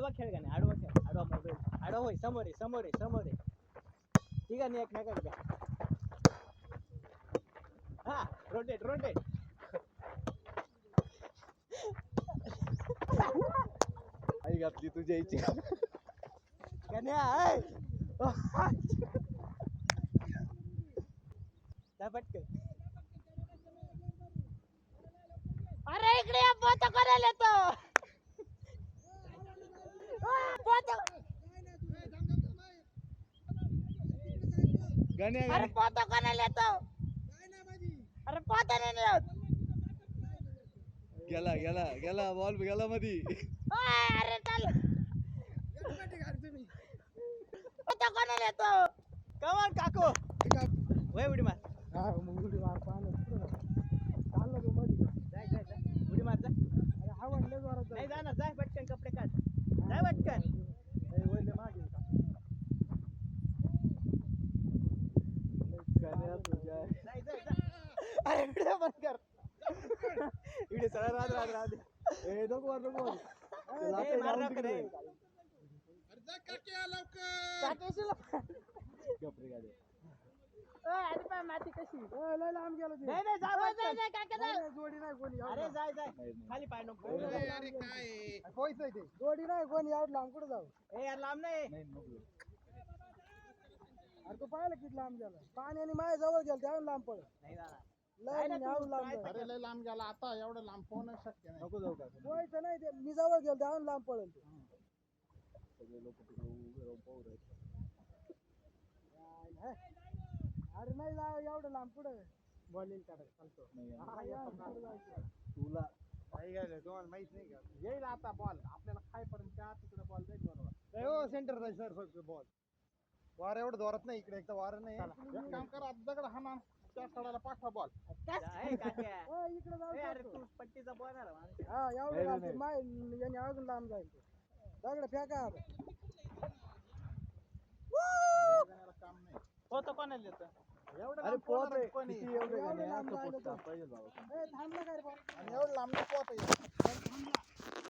आडवा खेळ का नाही आडवा खेळ आडवा मोबाईल आडवा होय समोर आहे समोर आहे समोर आहे ठीक आहे एकमेकाकडे हा रोटेट रोटेट आई घातली तुझ्या इथे कन्या पटकन अरे इकडे या पोत करायला येतो पोत गाण्या अरे पोत करायला येतो अरे पोत नाही येत गेला गेला गेला बॉल गेला मधी अरे चल पोत करायला येतो कमान काको वय उडी मार उडी मार पाहणं चाललं तू मध्ये जाय जाय जाय उडी मार जा अरे आवडलं जोरात नाही जाणार जाय पटकन कपडे काढ जाय पटकन वळले मागे गाण्या तुझ्या जाय जाय जाय अरे व्हिडिओ बंद कर व्हिडिओ सगळा राहत राहत राहत ए नको मार नको मार. ए, मार नको रे. गप रे गाड्या अरे पण माती कशी लय लांब गेलं ते नाही नाही जा पटकन. काका नाही, नाही, जोडी नाही कोणी अरे जाय जाय नाही, नाही. खाली पाय नको पैसे ते जोडी नाही कोणी एवढं लांब कुठं जाऊ ए यार लांब नाही नाही नको अरे तू पाहिलं किती लांब गेला पाण्याने माझ्या जवळ गेलं त्यावेळी लांब पडत नाही जाणार लय काय ना तू, एवढं लांब काय गेलं. अरे लय लांब गेला आता एवढं लांब पोहणं शक्य नाही नको जाऊ का पैसे नाही ते मी जवळ गेलो त्यावेळी लांब पडेल ते सगळे लोक तिकडे उभे राहून पाहू राहिले अरे नाही जाऊ एवढं लांब पुढे बॉलिंग काढायला चालतो नाही तुला तुम्हाला माहित नाही का येईल आता बॉल आपल्याला खायपर्यंत त्या तिकडे बॉल जाईल बरोबर हो सेंटर जाय सर फक्त बॉल वार एवढं जोरात नाही इकडे एकदा वार नाही एक काम करा दगड हाना त्या कडाला पाठवा बॉल जाय काक्या इकडे जाऊ ए, अरे शकतो. तू पट्टीचा बोलणार हा एवढं लांब ते माय याने अजून लांब जाईल ते दगड फेका आता काम नाही होतो कोणाला येतं एवढं अरे लांब पोहत पोहणार आहे कोणी किती एवढं एवढं गाण्या लांब असं जायला पोचता तर. पाहिजे बाबा ए थांबला काय रे बा? आणि एवढं लांब नाही पोहता येत